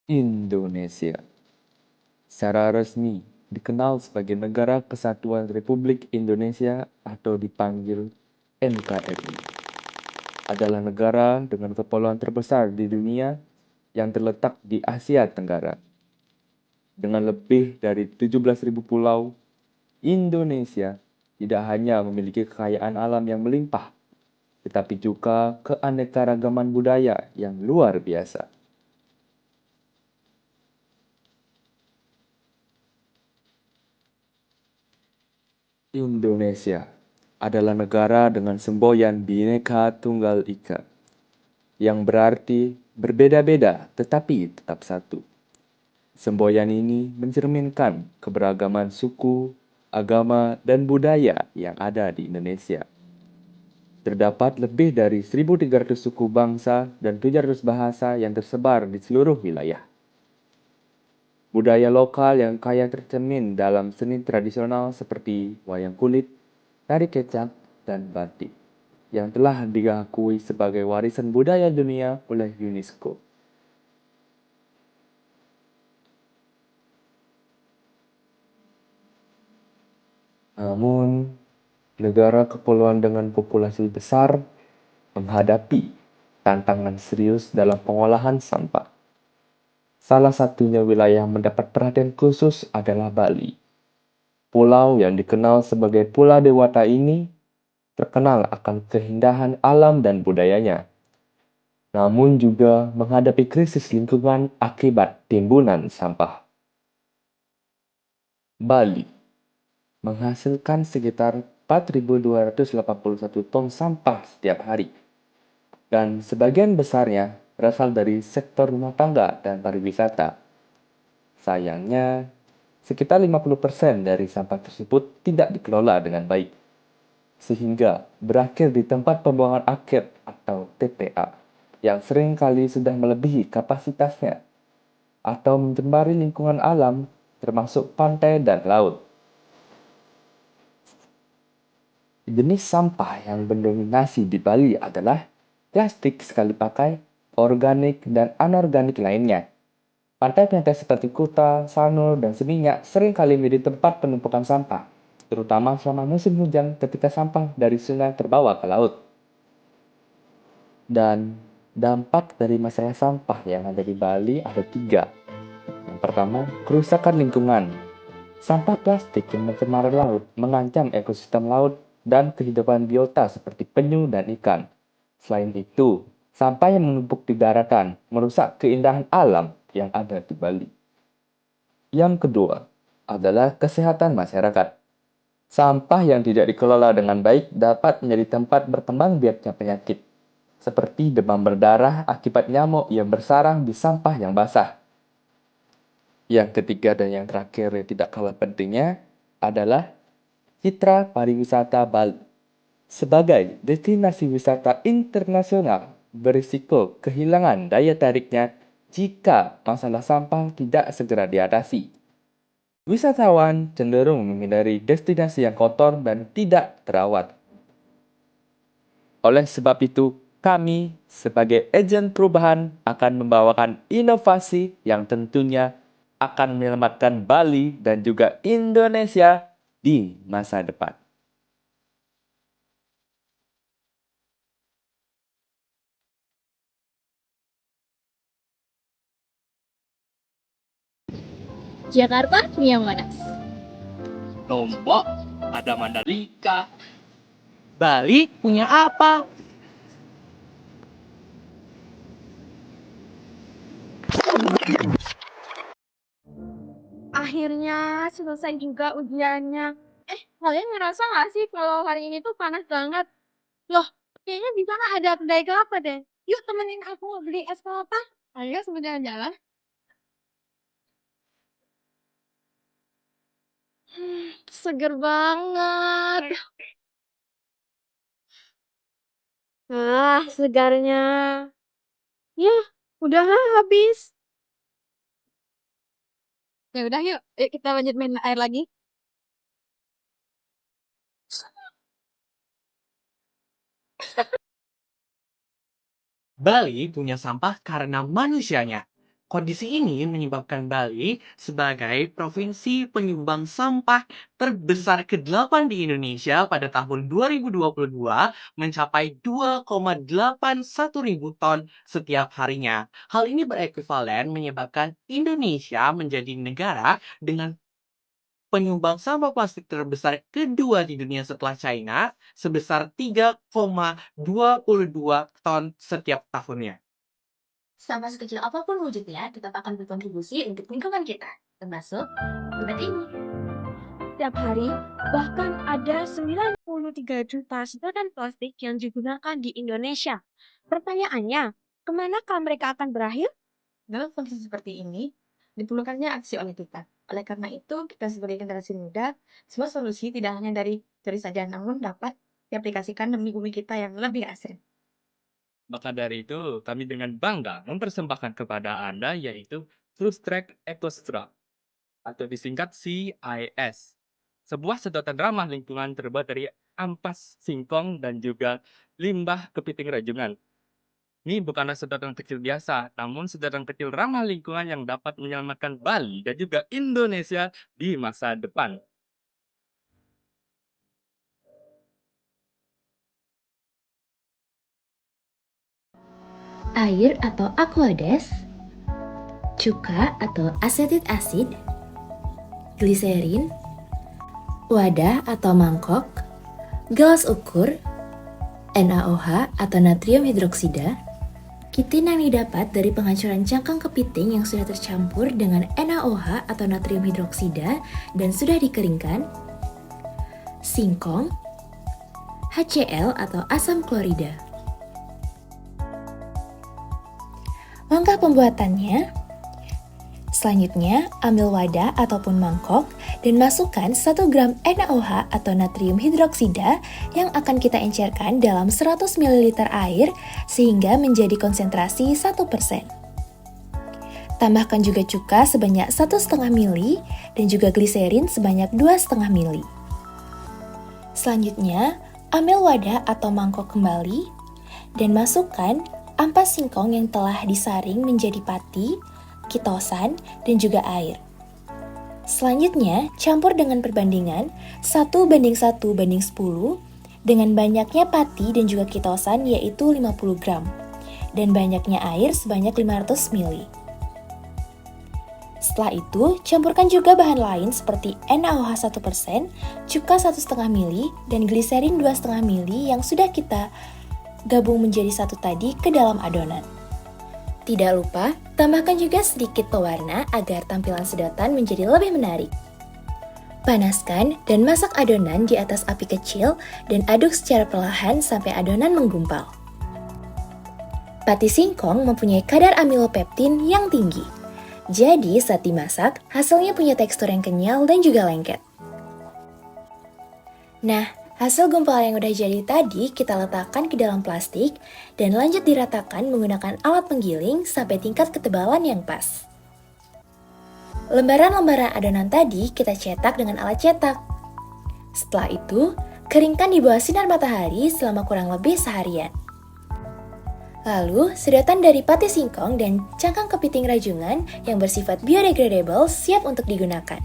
Indonesia secara resmi dikenal sebagai Negara Kesatuan Republik Indonesia atau dipanggil NKRI. Adalah negara dengan kepulauan terbesar di dunia yang terletak di Asia Tenggara. Dengan lebih dari 17.000 pulau, Indonesia tidak hanya memiliki kekayaan alam yang melimpah, tetapi juga keanekaragaman budaya yang luar biasa. Indonesia adalah negara dengan semboyan Bhinneka Tunggal Ika, yang berarti berbeda-beda tetapi tetap satu. Semboyan ini mencerminkan keberagaman suku, agama, dan budaya yang ada di Indonesia. Terdapat lebih dari 1.300 suku bangsa dan 700 bahasa yang tersebar di seluruh wilayah. Budaya lokal yang kaya tercermin dalam seni tradisional seperti wayang kulit, tari kecak, dan batik, yang telah diakui sebagai warisan budaya dunia oleh UNESCO. Namun, negara kepulauan dengan populasi besar menghadapi tantangan serius dalam pengolahan sampah. Salah satunya wilayah yang mendapat perhatian khusus adalah Bali. Pulau yang dikenal sebagai Pulau Dewata ini terkenal akan keindahan alam dan budayanya, namun juga menghadapi krisis lingkungan akibat timbunan sampah. Bali menghasilkan sekitar 4.281 ton sampah setiap hari, dan sebagian besarnya berasal dari sektor rumah tangga dan pariwisata. Sayangnya, sekitar 50% dari sampah tersebut tidak dikelola dengan baik, sehingga berakhir di tempat pembuangan akhir atau TPA, yang seringkali sudah melebihi kapasitasnya atau mencemari lingkungan alam termasuk pantai dan laut. Jenis sampah yang mendominasi di Bali adalah plastik sekali pakai, organik, dan anorganik lainnya. Pantai-pantai seperti Kuta, Sanur, dan Seminyak seringkali menjadi tempat penumpukan sampah, terutama selama musim hujan ketika sampah dari sungai terbawa ke laut. Dan dampak dari masalah sampah yang ada di Bali ada tiga. Yang pertama, kerusakan lingkungan. Sampah plastik yang mencemari laut mengancam ekosistem laut dan kehidupan biota seperti penyu dan ikan. Selain itu, sampah yang menumpuk di daratan merusak keindahan alam yang ada di Bali. Yang kedua adalah kesehatan masyarakat. Sampah yang tidak dikelola dengan baik dapat menjadi tempat berkembang biaknya penyakit, seperti demam berdarah akibat nyamuk yang bersarang di sampah yang basah. Yang ketiga dan yang terakhir yang tidak kalah pentingnya adalah citra pariwisata Bali. Sebagai destinasi wisata internasional, berisiko kehilangan daya tariknya jika masalah sampah tidak segera diatasi. Wisatawan cenderung menghindari destinasi yang kotor dan tidak terawat. Oleh sebab itu, kami sebagai agen perubahan akan membawakan inovasi yang tentunya akan menyelamatkan Bali dan juga Indonesia di masa depan. Jakarta punya Monas. Lombok ada Mandalika. Bali punya apa? Akhirnya selesai juga ujiannya. Kalian ngerasa nggak sih kalau hari ini tuh panas banget? Loh, kayaknya di sana ada kedai kelapa deh. Yuk temenin aku beli es kelapa. Ayo sebentar jalan. Seger banget. Ah, segarnya. Ya, udah habis. Ya udah yuk, yuk kita lanjut main air lagi. Bali punya sampah karena manusianya. Kondisi ini menyebabkan Bali sebagai provinsi penyumbang sampah terbesar ke-8 di Indonesia pada tahun 2022 mencapai 2,81 ribu ton setiap harinya. Hal ini berekivalen menyebabkan Indonesia menjadi negara dengan penyumbang sampah plastik terbesar kedua di dunia setelah China sebesar 3,22 ton setiap tahunnya. Sama sekecil apapun wujudnya, tetap akan berkontribusi untuk lingkungan kita, termasuk dompet ini. Setiap hari, bahkan ada 93 juta sedotan plastik yang digunakan di Indonesia. Pertanyaannya, kemanakah mereka akan berakhir? Dalam kondisi seperti ini, diperlukannya aksi oleh kita. Oleh karena itu, kita sebagai generasi muda, semua solusi tidak hanya dari teori saja, namun dapat diaplikasikan demi bumi kita yang lebih asri. Maka dari itu, kami dengan bangga mempersembahkan kepada Anda yaitu Fruit Track EcoStraw atau disingkat CIS. Sebuah sedotan ramah lingkungan terbuat dari ampas singkong dan juga limbah kepiting rajungan. Ini bukanlah sedotan kecil biasa, namun sedotan kecil ramah lingkungan yang dapat menyelamatkan Bali dan juga Indonesia di masa depan. Air atau aquades, cuka atau asetit asid, gliserin, wadah atau mangkok, gelas ukur, NaOH atau natrium hidroksida, kitin yang didapat dari penghancuran cangkang kepiting yang sudah tercampur dengan NaOH atau natrium hidroksida dan sudah dikeringkan, singkong, HCl atau asam klorida. Langkah pembuatannya, selanjutnya ambil wadah ataupun mangkok dan masukkan 1 gram NaOH atau natrium hidroksida yang akan kita encerkan dalam 100 ml air sehingga menjadi konsentrasi 1%. Tambahkan juga cuka sebanyak 1,5 ml dan juga gliserin sebanyak 2,5 ml. Selanjutnya, ambil wadah atau mangkok kembali dan masukkan ampas singkong yang telah disaring menjadi pati, kitosan, dan juga air. Selanjutnya, campur dengan perbandingan 1:1:10 dengan banyaknya pati dan juga kitosan yaitu 50 gram dan banyaknya air sebanyak 500 ml. Setelah itu, campurkan juga bahan lain seperti NaOH 1%, cuka 1,5 ml, dan gliserin 2,5 ml yang sudah kita gabung menjadi satu tadi ke dalam adonan. Tidak lupa, tambahkan juga sedikit pewarna agar tampilan sedotan menjadi lebih menarik. Panaskan dan masak adonan di atas api kecil dan aduk secara perlahan sampai adonan menggumpal. Pati singkong mempunyai kadar amilopeptin yang tinggi. Jadi saat dimasak, hasilnya punya tekstur yang kenyal dan juga lengket. Nah, hasil gumpalan yang udah jadi tadi kita letakkan ke dalam plastik dan lanjut diratakan menggunakan alat penggiling sampai tingkat ketebalan yang pas. Lembaran-lembaran adonan tadi kita cetak dengan alat cetak. Setelah itu, keringkan di bawah sinar matahari selama kurang lebih seharian. Lalu, sedotan dari pati singkong dan cangkang kepiting rajungan yang bersifat biodegradable siap untuk digunakan.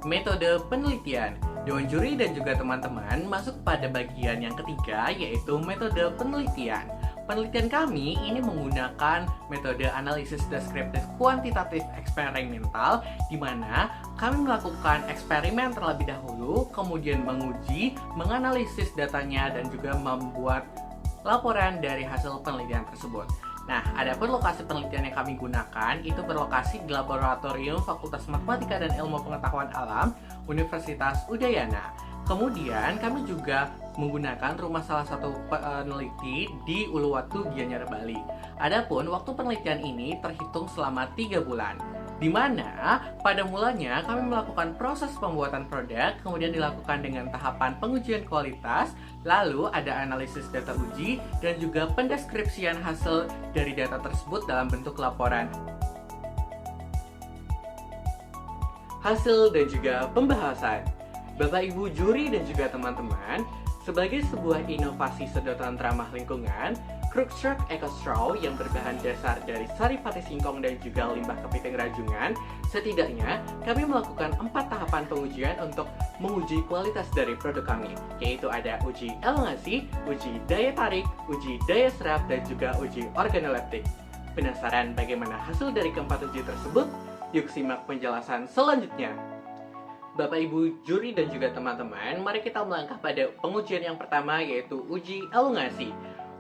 Metode penelitian. Dewan juri dan juga teman-teman masuk pada bagian yang ketiga yaitu metode penelitian. Penelitian kami ini menggunakan metode analisis deskriptif kuantitatif eksperimental di mana kami melakukan eksperimen terlebih dahulu, kemudian menguji, menganalisis datanya dan juga membuat laporan dari hasil penelitian tersebut. Nah, adapun lokasi penelitian yang kami gunakan itu berlokasi di Laboratorium Fakultas Matematika dan Ilmu Pengetahuan Alam Universitas Udayana. Kemudian kami juga menggunakan rumah salah satu peneliti di Uluwatu, Gianyar, Bali. Adapun waktu penelitian ini terhitung selama 3 bulan. Di mana pada mulanya kami melakukan proses pembuatan produk, kemudian dilakukan dengan tahapan pengujian kualitas, lalu ada analisis data uji, dan juga pendeskripsian hasil dari data tersebut dalam bentuk laporan. Hasil dan juga pembahasan. Bapak Ibu juri dan juga teman-teman, sebagai sebuah inovasi sedotan ramah lingkungan, Crookstruck Eco Straw yang berbahan dasar dari sari pati singkong dan juga limbah kepiting rajungan, setidaknya kami melakukan 4 tahapan pengujian untuk menguji kualitas dari produk kami, yaitu ada uji elongasi, uji daya tarik, uji daya serap, dan juga uji organoleptik. Penasaran bagaimana hasil dari keempat uji tersebut? Yuk simak penjelasan selanjutnya. Bapak Ibu juri dan juga teman-teman, mari kita melangkah pada pengujian yang pertama, yaitu uji elongasi.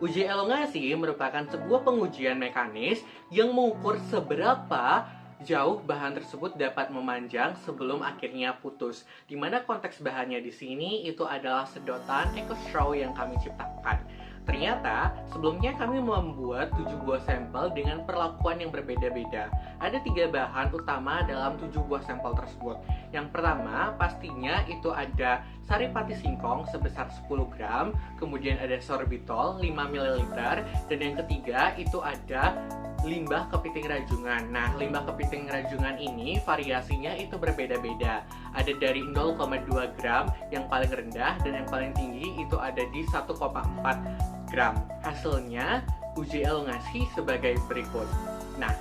Uji elongasi merupakan sebuah pengujian mekanis yang mengukur seberapa jauh bahan tersebut dapat memanjang sebelum akhirnya putus. Di mana konteks bahannya di sini itu adalah sedotan Eco Straw yang kami ciptakan. Ternyata sebelumnya kami membuat 7 buah sampel dengan perlakuan yang berbeda-beda. Ada 3 bahan utama dalam 7 buah sampel tersebut. Yang pertama pastinya itu ada sari pati singkong sebesar 10 gram, kemudian ada sorbitol 5 ml, dan yang ketiga itu ada limbah kepiting rajungan. Nah, limbah kepiting rajungan ini variasinya itu berbeda-beda. Ada dari 0,2 gram yang paling rendah dan yang paling tinggi itu ada di 1,4 gram. Hasilnya uji elongasi sebagai berikut. Nah,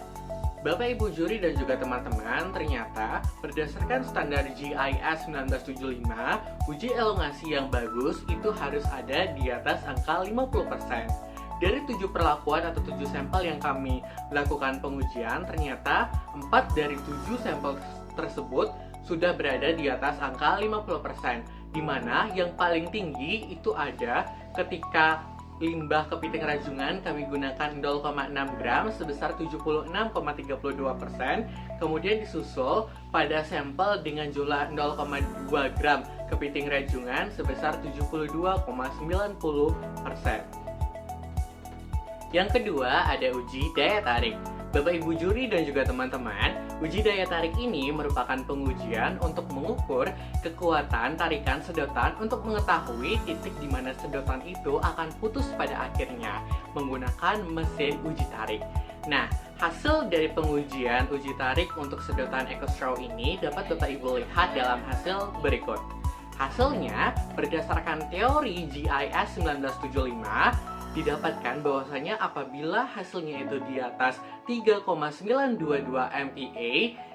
Bapak Ibu juri dan juga teman-teman, ternyata berdasarkan standar GIS 1975, uji elongasi yang bagus itu harus ada di atas angka 50%. Dari 7 perlakuan atau 7 sampel yang kami lakukan pengujian, ternyata 4 dari 7 sampel tersebut sudah berada di atas angka 50%, di mana yang paling tinggi itu ada ketika limbah kepiting rajungan kami gunakan 0,6 gram sebesar 76,32%, kemudian disusul pada sampel dengan jumlah 0,2 gram kepiting rajungan sebesar 72,90%. Yang kedua ada uji daya tarik. Bapak Ibu juri dan juga teman-teman, uji daya tarik ini merupakan pengujian untuk mengukur kekuatan tarikan sedotan untuk mengetahui titik di mana sedotan itu akan putus pada akhirnya menggunakan mesin uji tarik. Nah, hasil dari pengujian uji tarik untuk sedotan Eco Straw ini dapat Bapak Ibu lihat dalam hasil berikut. Hasilnya berdasarkan teori GIS 1975 didapatkan bahwasanya apabila hasilnya itu di atas 3,922 MPa,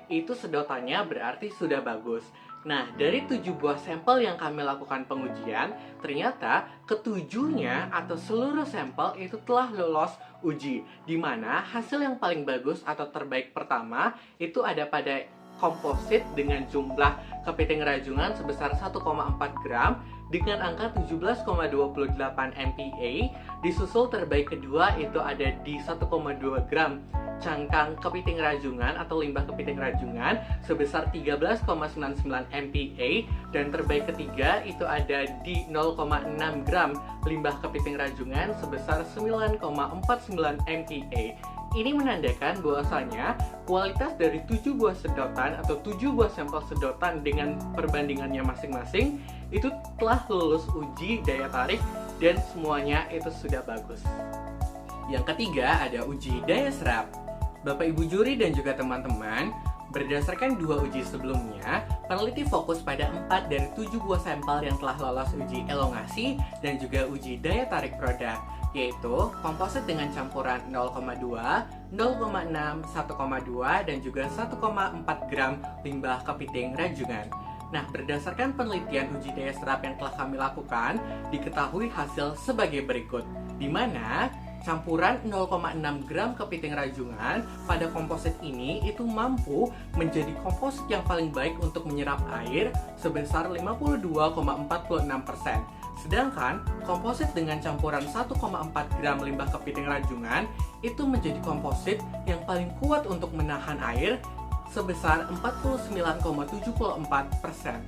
itu sedotannya berarti sudah bagus. Nah, dari 7 buah sampel yang kami lakukan pengujian, ternyata ketujuhnya atau seluruh sampel itu telah lolos uji, di mana hasil yang paling bagus atau terbaik pertama itu ada pada komposit dengan jumlah kepiting rajungan sebesar 1,4 gram dengan angka 17,28 MPa. Disusul terbaik kedua itu ada di 1,2 gram cangkang kepiting rajungan atau limbah kepiting rajungan sebesar 13,99 MPa, dan terbaik ketiga itu ada di 0,6 gram limbah kepiting rajungan sebesar 9,49 MPa. Ini menandakan bahwasanya kualitas dari 7 buah sedotan atau 7 buah sampel sedotan dengan perbandingannya masing-masing itu telah lulus uji daya tarik dan semuanya itu sudah bagus. Yang ketiga ada uji daya serap. Bapak Ibu juri dan juga teman-teman, berdasarkan 2 uji sebelumnya, peneliti fokus pada 4 dari 7 buah sampel yang telah lolos uji elongasi dan juga uji daya tarik produk, yaitu komposit dengan campuran 0,2, 0,6, 1,2, dan juga 1,4 gram limbah kepiting rajungan. Nah, berdasarkan penelitian uji daya serap yang telah kami lakukan, diketahui hasil sebagai berikut, di mana campuran 0,6 gram kepiting rajungan pada komposit ini itu mampu menjadi komposit yang paling baik untuk menyerap air sebesar 52,46%. Sedangkan komposit dengan campuran 1,4 gram limbah kepiting rajungan itu menjadi komposit yang paling kuat untuk menahan air sebesar 49,74%.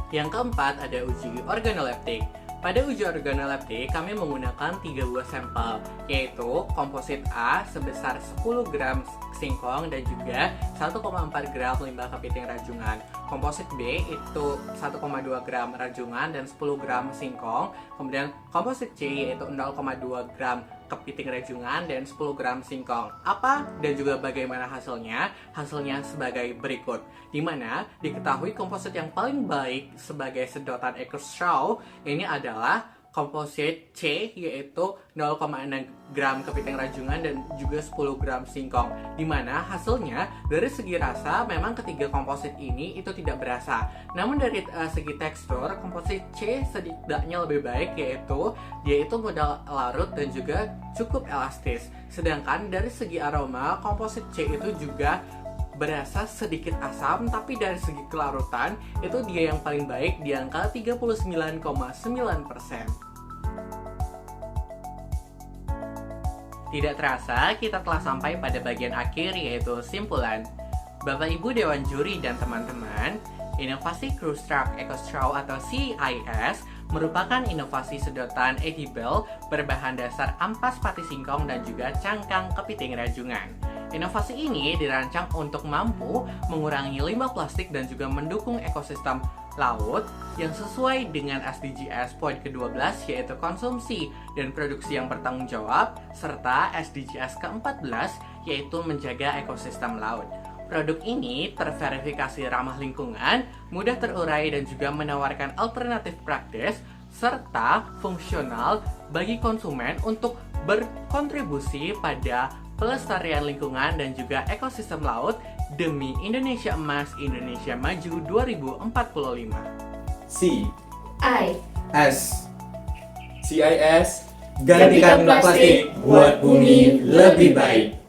Yang keempat ada uji organoleptik. Pada uji organoleptik, kami menggunakan 3 buah sampel, yaitu komposit A sebesar 10 gram singkong dan juga 1,4 gram limbah kepiting rajungan. Komposit B itu 1,2 gram rajungan dan 10 gram singkong. Kemudian komposit C yaitu 0,2 gram kepiting rajungan dan 10 gram singkong. Apa dan juga bagaimana hasilnya? Hasilnya sebagai berikut. Di mana diketahui komposit yang paling baik sebagai sedotan EcoStraw ini adalah komposit C yaitu 0,6 gram kepiting rajungan dan juga 10 gram singkong. Dimana hasilnya dari segi rasa memang ketiga komposit ini itu tidak berasa. Namun dari segi tekstur komposit C setidaknya lebih baik yaitu dia itu mudah larut dan juga cukup elastis. Sedangkan dari segi aroma komposit C itu juga berasa sedikit asam, tapi dari segi kelarutan itu dia yang paling baik di angka 39,9%. Tidak terasa, kita telah sampai pada bagian akhir yaitu simpulan. Bapak Ibu Dewan Juri dan teman-teman, inovasi Cruise Truck EcoStraw atau CIS merupakan inovasi sedotan edible berbahan dasar ampas pati singkong dan juga cangkang kepiting rajungan. Inovasi ini dirancang untuk mampu mengurangi limbah plastik dan juga mendukung ekosistem laut yang sesuai dengan SDGs poin ke-12 yaitu konsumsi dan produksi yang bertanggung jawab serta SDGs ke-14 yaitu menjaga ekosistem laut. Produk ini terverifikasi ramah lingkungan, mudah terurai dan juga menawarkan alternatif praktis serta fungsional bagi konsumen untuk berkontribusi pada pelestarian lingkungan dan juga ekosistem laut demi Indonesia Emas, Indonesia Maju 2045. C I. S CIS gantikan plastik buat bumi lebih baik.